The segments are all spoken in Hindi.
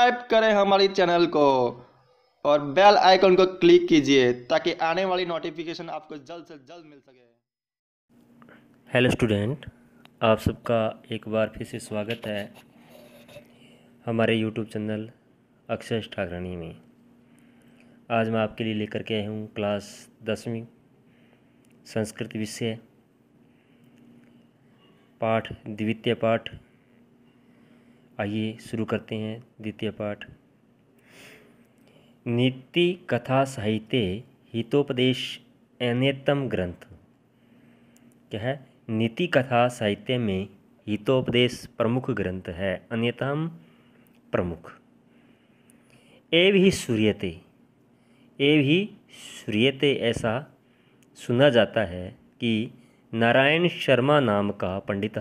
सब्सक्राइब करें हमारी चैनल को और बेल आइकन को क्लिक कीजिए ताकि आने वाली नोटिफिकेशन आपको जल्द से जल्द मिल सके। हेलो स्टूडेंट, आप सबका एक बार फिर से स्वागत है हमारे यूट्यूब चैनल अक्षय ठाकरानी में। आज मैं आपके लिए लेकर के आया हूँ क्लास 10वीं संस्कृत विषय पाठ द्वितीय पाठ। आइए शुरू करते हैं द्वितीय पाठ। नीति कथा साहित्य हितोपदेश अन्यतम ग्रंथ। क्या है? नीति कथा साहित्य में हितोपदेश प्रमुख ग्रंथ है, अन्यतम प्रमुख। एवं ही सूर्यते ऐसा सुना जाता है कि नारायण शर्मा नाम का पंडित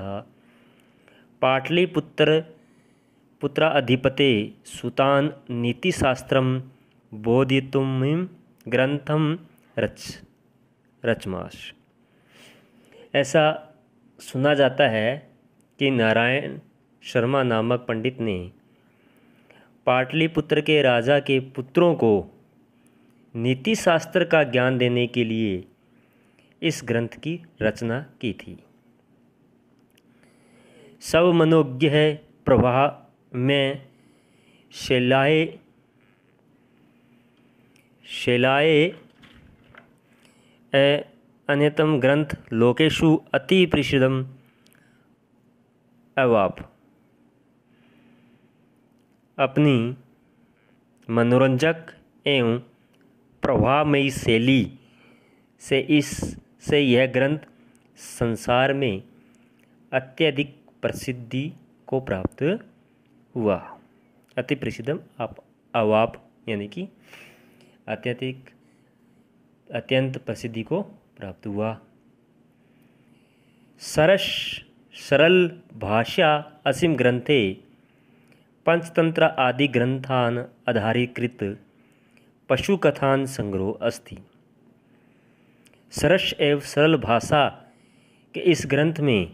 पाटलिपुत्राधिपते सुतान नीतिशास्त्रम बोधितुम ग्रंथम रचमास। ऐसा सुना जाता है कि नारायण शर्मा नामक पंडित ने पाटलिपुत्र के राजा के पुत्रों को नीति शास्त्र का ज्ञान देने के लिए इस ग्रंथ की रचना की थी। सब मनोज्ञ है प्रवाह में शैलाए अन्यतम ग्रंथ लोकेशु अति प्रसिद्धम अवाप। अपनी मनोरंजक एवं प्रभावमयी शैली से यह ग्रंथ संसार में अत्यधिक प्रसिद्धि को प्राप्त हुआ। अति प्रसिद्धम अवाप यानी कि अत्यंत प्रसिद्धि को प्राप्त हुआ। सरल भाषा असीम ग्रंथे पंचतंत्र आदि ग्रंथान आधारीकृत पशुकथान संग्रह अस्ति। सरस एवं सरल भाषा के इस ग्रंथ में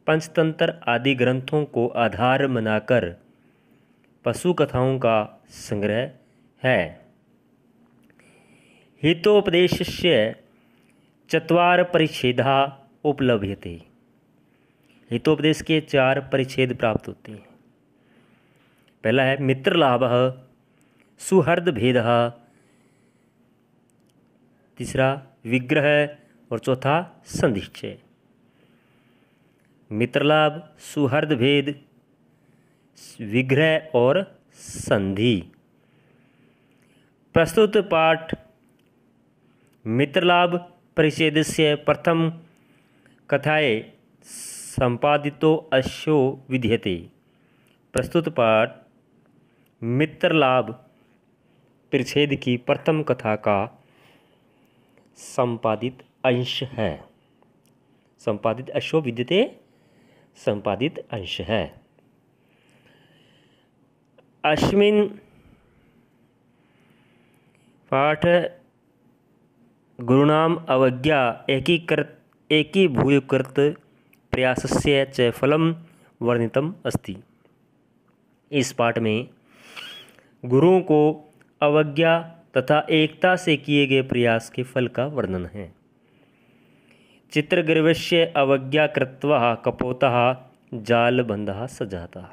पंचतंत्र आदि ग्रंथों को आधार बनाकर पशु कथाओं का संग्रह है। हितोपदेशस्य चत्वार परिच्छेदा उपलभ्यते। हितोपदेश के 4 परिच्छेद प्राप्त होते हैं। पहला है मित्रलाभः, सुहृद भेदः, तीसरा विग्रह और चौथा संधिश्चय। मित्रलाभ, सुहृद भेद, विग्रह और संधि। प्रस्तुत पाठ मित्रलाभ परिच्छेदस्य प्रथम कथाए संपादितो अश्यो विद्यते। प्रस्तुत पाठ मित्रलाभ परिच्छेद की प्रथम कथा का संपादित अंश है। संपादित अश्यो विद्यते, संपादित अंश है। अस्मिन् पाठ गुरुणाम अवज्ञा एकीभूयकृत प्रयासस्य च फलम वर्णितम अस्ति। इस पाठ में गुरुओं को अवज्ञा तथा एकता से किए गए प्रयास के फल का वर्णन है। चित्रग्रीवस्य अवज्ञा कृत्वा कपोतः जालबंधः सजातः।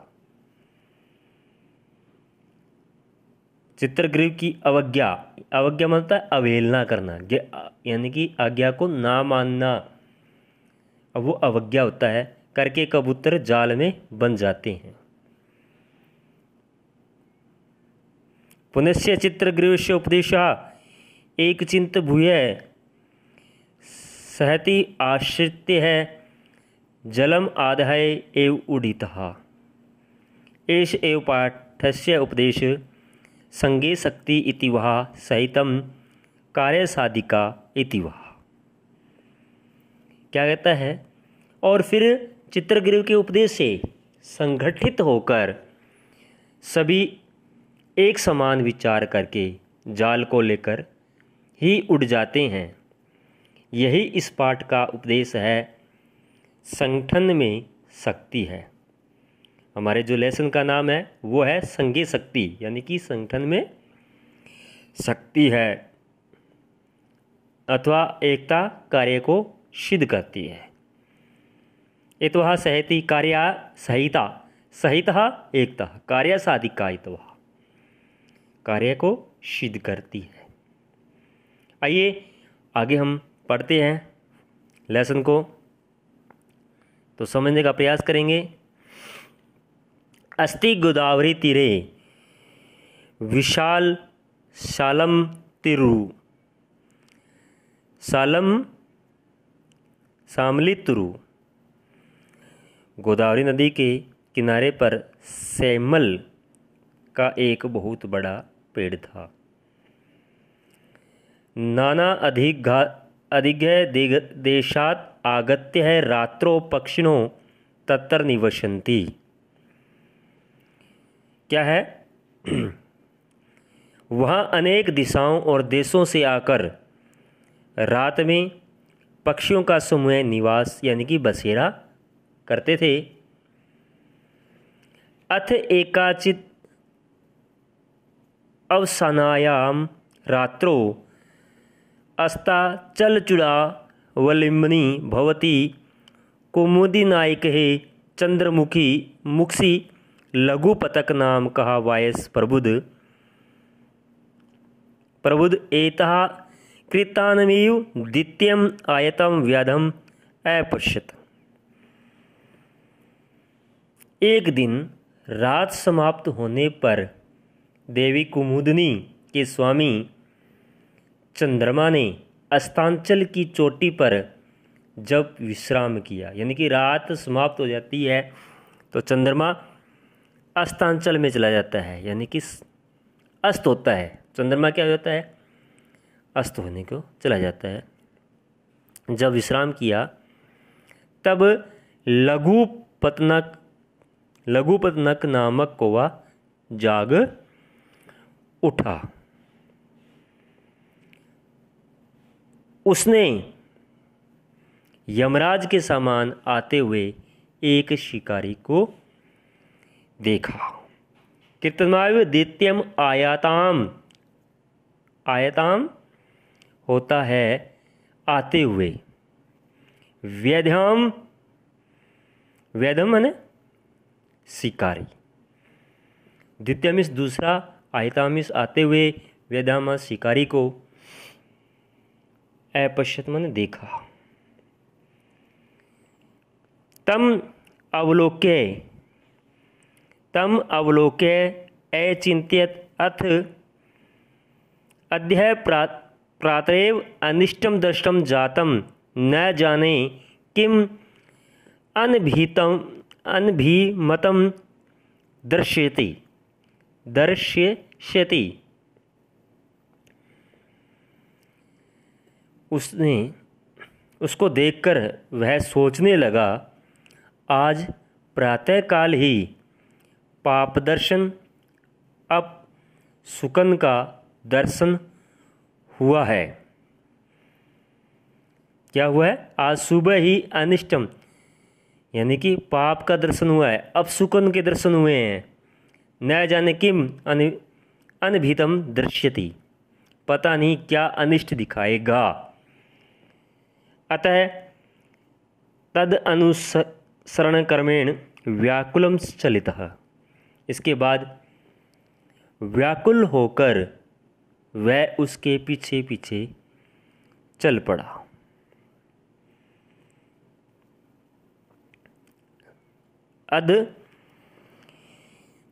चित्रग्रीव की अवज्ञा मतलब है अवहेलना करना, यानी कि आज्ञा को ना मानना। अब वो अवज्ञा होता है करके कबूतर जाल में बन जाते हैं। पुनश्च चित्रग्रीवस्य उपदेशः एकचिंत भूय सहति आश्रित्य है जलम आदाय एव उदितः। एष एव पाठस्य उपदेश संगे शक्ति इति वः सहितम कार्यसाधिका इति वः। क्या कहता है? और फिर चित्रग्रीव के उपदेश से संगठित होकर सभी एक समान विचार करके जाल को लेकर ही उड़ जाते हैं। यही इस पाठ का उपदेश है। संगठन में शक्ति है। हमारे जो लेसन का नाम है वो है संघे शक्ति, यानी कि संगठन में शक्ति है अथवा एकता कार्य को सिद्ध करती है। इतवः सहति कार्या सहिता, सहितः एकता कार्य साधिकायित्वा, कार्य को सिद्ध करती है। आइए आगे हम पढ़ते हैं लेसन को, तो समझने का प्रयास करेंगे। अस्ति गोदावरी तीरे विशाल सालम तिरु, सालम शामली तुरु, गोदावरी नदी के किनारे पर सैमल का एक बहुत बड़ा पेड़ था। नाना अधिघ्य देशात आगत्य है रात्रो पक्षिणों तत्र निवसन्ति। क्या है? वहाँ अनेक दिशाओं और देशों से आकर रात में पक्षियों का समूह निवास यानी कि बसेरा करते थे। अथ एकाचित अवसानायाम रात्रो अस्ताचलचूड़ा वलिम्बनी भवती कुमुदी नायके चंद्रमुखी मुक्षी लघुपतक नाम कहा वायस प्रबुद एतः कृतानमीव द्वितीयम आयतम व्याधम अपश्यत। एक दिन रात समाप्त होने पर देवी कुमुदनी के स्वामी चंद्रमा ने अस्तांचल की चोटी पर जब विश्राम किया, यानी कि रात समाप्त हो जाती है तो चंद्रमा अस्तांचल में चला जाता है, यानी कि अस्त होता है। चंद्रमा क्या होता है? अस्त होने को चला जाता है। जब विश्राम किया तब लघुपतनक नामक कौवा जाग उठा। उसने यमराज के समान आते हुए एक शिकारी को देखा। कीर्तनाय द्वितीयम आयताम होता है आते हुए, व्यध्यम माने शिकारी, द्वितीयमिस दूसरा, आयतामिस आते हुए, व्यध्यम शिकारी को, अपश्यत माने देखा। तम अवलोक्य अचिंत्यत अथ अद्य प्रातरेव अनिष्टम दृष्टम जातम न जाने किम अनभिमतम दर्श्यति। उसको देखकर वह सोचने लगा, आज प्रातःकाल ही पाप दर्शन अब सुकन का दर्शन हुआ है। क्या हुआ है? आज सुबह ही अनिष्टम यानी कि पाप का दर्शन हुआ है, अब सुकन के दर्शन हुए हैं। न जाने किम अनभितम दृश्यति, पता नहीं क्या अनिष्ट दिखाएगा। अतः तद अनुसरण कर्मेण व्याकुलम चलितः, इसके बाद व्याकुल होकर वह उसके पीछे पीछे चल पड़ा। अद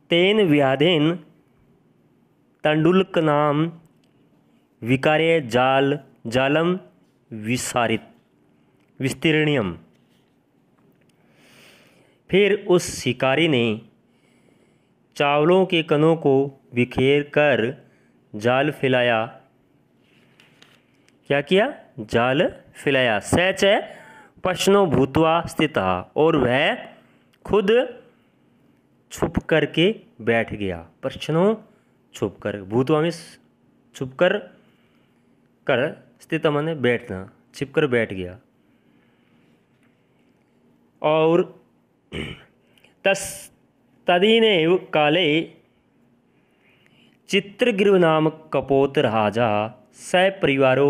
तेन व्याधेन तंडुलक नाम विकार्य जालम विस्तीर्ण्यम। फिर उस शिकारी ने चावलों के कणों को बिखेर कर जाल फैलाया। क्या किया? जाल फैलाया। स च पश्नो भूत्वा स्थितः, और वह खुद छुप करके बैठ गया। पश्नो छुप कर, भूत्वा में छुप कर, स्थित माने बैठना, छिप कर बैठ गया। और तदीनेव काले चित्रगिरव नाम कपोत राजा सपरिवारो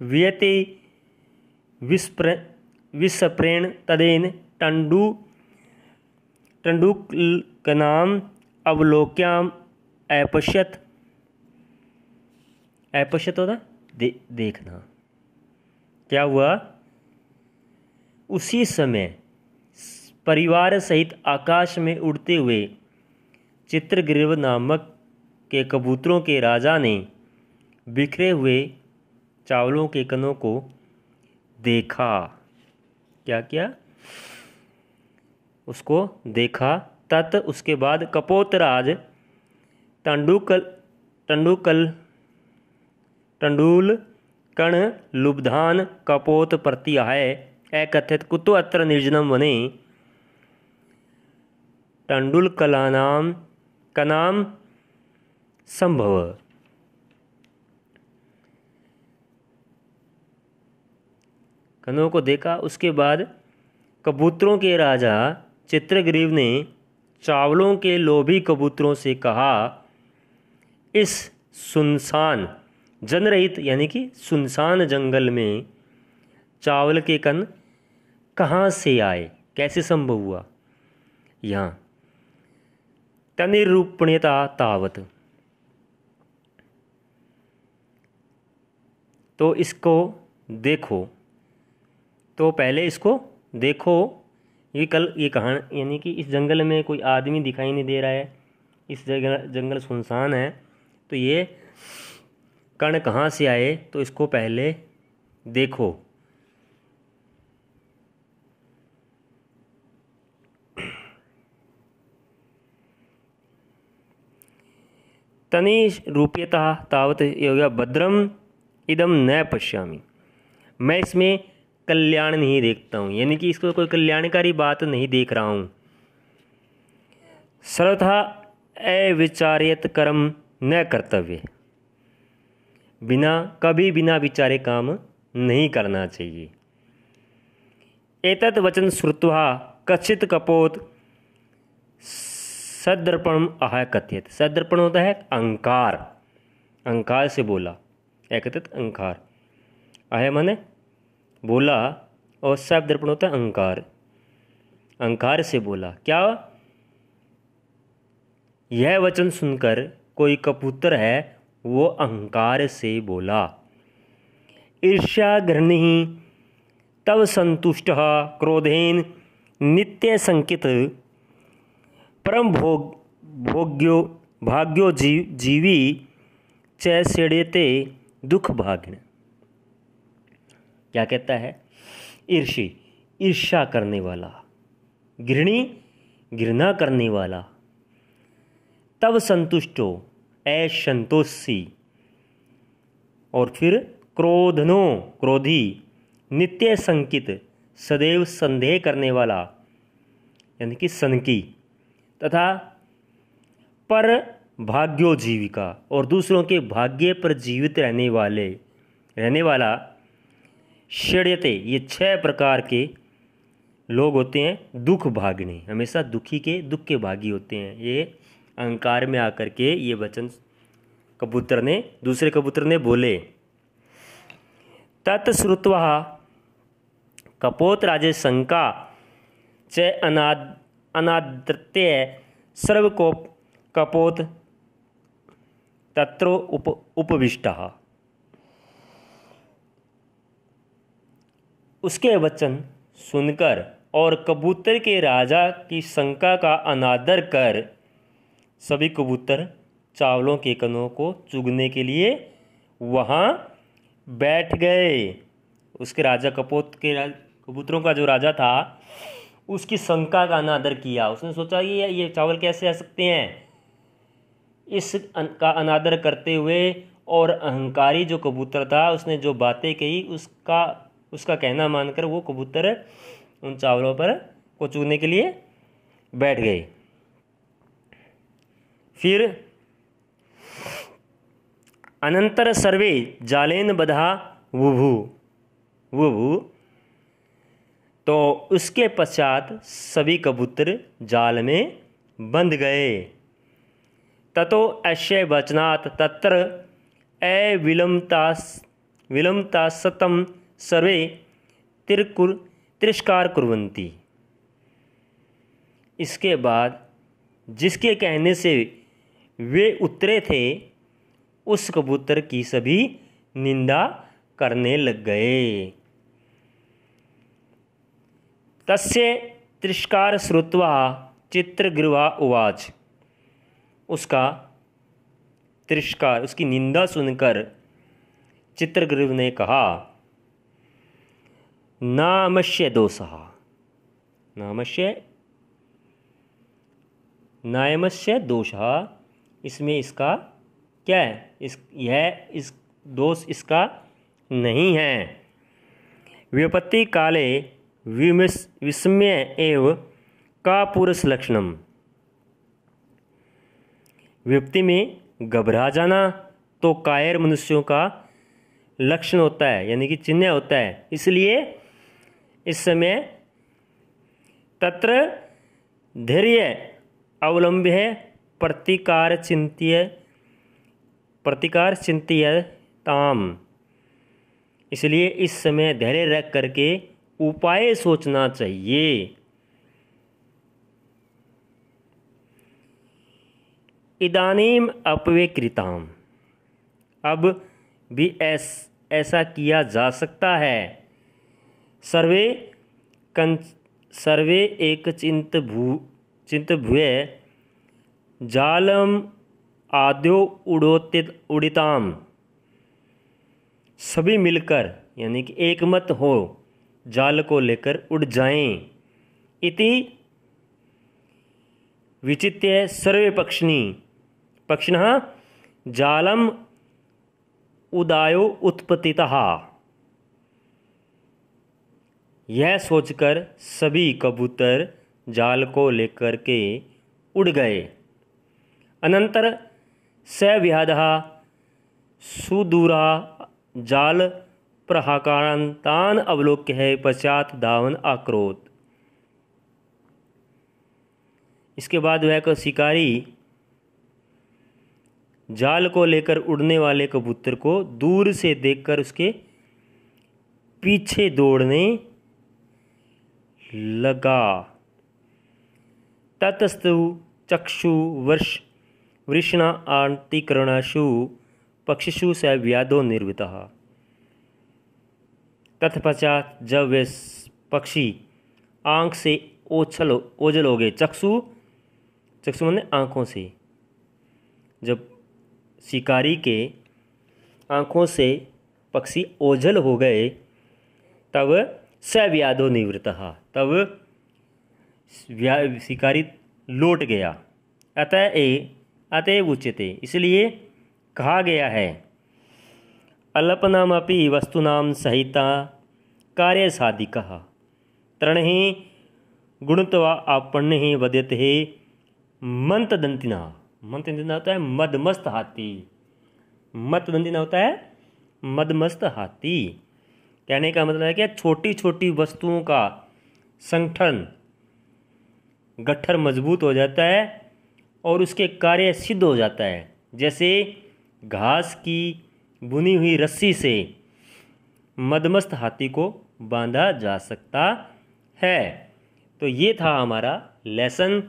व्यते विस्प्रेण तदेन टंडुकनाम अवलोक्याम अपश्यत। अपश्यत होता देखना। क्या हुआ? उसी समय परिवार सहित आकाश में उड़ते हुए चित्रगिरव नामक के कबूतरों के राजा ने बिखरे हुए चावलों के कणों को देखा। क्या किया? उसको देखा। तत् उसके बाद कपोतराज टंडूल कण लुब्धान कपोत प्रति आय एकथित कुतो अत्र निर्जनम वने टंडुल कनाम संभव। कणों को देखा। उसके बाद कबूतरों के राजा चित्रग्रीव ने चावलों के लोभी कबूतरों से कहा, इस सुनसान जनरहित यानी कि सुनसान जंगल में चावल के कण कहाँ से आए, कैसे संभव हुआ? यहाँ तनिरूपण्यता तावत। तो इसको देखो। तो पहले इसको देखो। ये कहानी यानी कि इस जंगल में कोई आदमी दिखाई नहीं दे रहा है, इस जंगल सुनसान है, तो ये कण कहाँ से आए, तो इसको पहले देखो। तनि रूप्यता तावत ये हो गया भद्रम इदम न पश्यामि। मैं इसमें कल्याण नहीं देखता हूँ, यानी कि इसको कोई कल्याणकारी बात नहीं देख रहा हूँ। सर्वथा अविचार्यत कर्म न कर्तव्य। कभी बिना विचारे काम नहीं करना चाहिए। एतत् वचन श्रुत्वा कश्चित् कपोत सदर्पणम आह कथयत। सदर्पण होता है अहंकार, अहंकार से बोला। एकत्रित अहंकार, आह माने बोला, और सदर्पण होता है अहंकार, अहंकार से बोला। क्या? यह वचन सुनकर कोई कबूतर है वो अहंकार से बोला, ईर्ष्या घृणी तव संतुष्ट क्रोधेन नित्य संकित परम भाग्यो जीवी चैष्यते दुख भाग्न। क्या कहता है? ईर्ष्या करने वाला, घृणा करने वाला, तब संतुष्टो असंतोषी, और फिर क्रोधी, नित्य संकित सदैव संदेह करने वाला यानी कि सनकी, तथा पर भाग्यो जीविका, और दूसरों के भाग्य पर जीवित रहने वाला षड्यते। ये 6 प्रकार के लोग होते हैं दुख भागने, हमेशा दुख के भागी होते हैं। ये अहंकार में आकर के ये वचन दूसरे कबूतर ने बोले। तत्श्रुत्वा कपोतराजे शंका च अनादृत्य सर्वकोप कपोत तत्रो उपविष्टः। उसके वचन सुनकर और कबूतर के राजा की शंका का अनादर कर सभी कबूतर चावलों के कणों को चुगने के लिए वहाँ बैठ गए। उसके राजा कबूतरों का जो राजा था उसकी शंका का अनादर किया। उसने सोचा कि ये चावल कैसे आ सकते हैं। इस का अनादर करते हुए और अहंकारी जो कबूतर था उसने जो बातें कही उसका कहना मानकर वो कबूतर उन चावलों पर को चुगने के लिए बैठ गए। फिर अनंतर सर्वे जालेन बधा वुभु, तो उसके पश्चात सभी कबूतर जाल में बंध गए। ततो अस्य वचनात् तत्र विलम्बतासतं सर्वे तिरस्कार कुर्वन्ति। इसके बाद जिसके कहने से वे उतरे थे उस कबूतर की सभी निंदा करने लग गए। तस्य तिरस्कार श्रुत्वा चित्रग्रीवा उवाच। उसका तिरस्कार, उसकी निंदा सुनकर चित्रग्रीव ने कहा, नामस्य दोषः, नायमस्य दोषः, इसमें इसका क्या है, इस दोष इसका नहीं है। व्युत्पत्ति काले विस्मय एव का पुरुष लक्षणम। व्युत्पत्ति में घबरा जाना तो कायर मनुष्यों का लक्षण होता है, यानी कि चिन्ह होता है। इसलिए इस समय तत्र धैर्य अवलंब्य प्रतिकार चिंत्यताम। इसलिए इस समय धैर्य रख करके उपाय सोचना चाहिए। इदानीम अपवेकृताम, अब भी ऐसा किया जा सकता है। सर्वे एक चिंत भूय जालम आद्यो उड़िताम। सभी मिलकर यानी कि एक मत हो जाल को लेकर उड़ जाएं। इति विचित्य सर्वे पक्षिणः जालम उदायो उत्पतितः। यह सोचकर सभी कबूतर जाल को लेकर के उड़ गए। अनंतर सव्याधः सुदूरा जाल प्रहाकारान्तान् अवलोक्य पश्चात धावन आक्रोत। इसके बाद वह शिकारी जाल को लेकर उड़ने वाले कबूतर को दूर से देखकर उसके पीछे दौड़ने लगा। ततस्तु चक्षु वृषणा आंतिकरणाशु पक्षिषु स व्याधो निर्वृतः। तत्पश्चात जब वे पक्षी आंख से ओझल हो गए, चक्षु माने आँखों से, जब शिकारी के आँखों से पक्षी ओझल हो गए तब सव्याधो निवृत्तः, तब शिकारी लौट गया। अतएव उच्यते, इसलिए कहा गया है, अल्पनामपि वस्तूनां सहिता कार्य साधिकः तरणहि गुणत्वा आपण्य वद्यते मंतदंतिना। मंतदंतिना होता है मदमस्त हाथी, मतदंतिना होता है मदमस्त हाथी। कहने का मतलब है कि छोटी छोटी वस्तुओं का संगठन गट्ठर मजबूत हो जाता है और उसके कार्य सिद्ध हो जाता है। जैसे घास की बुनी हुई रस्सी से मदमस्त हाथी को बांधा जा सकता है। तो ये था हमारा लेसन।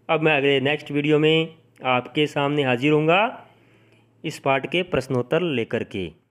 अब मैं अगले नेक्स्ट वीडियो में आपके सामने हाजिर होऊंगा इस पाठ के प्रश्नोत्तर लेकर के।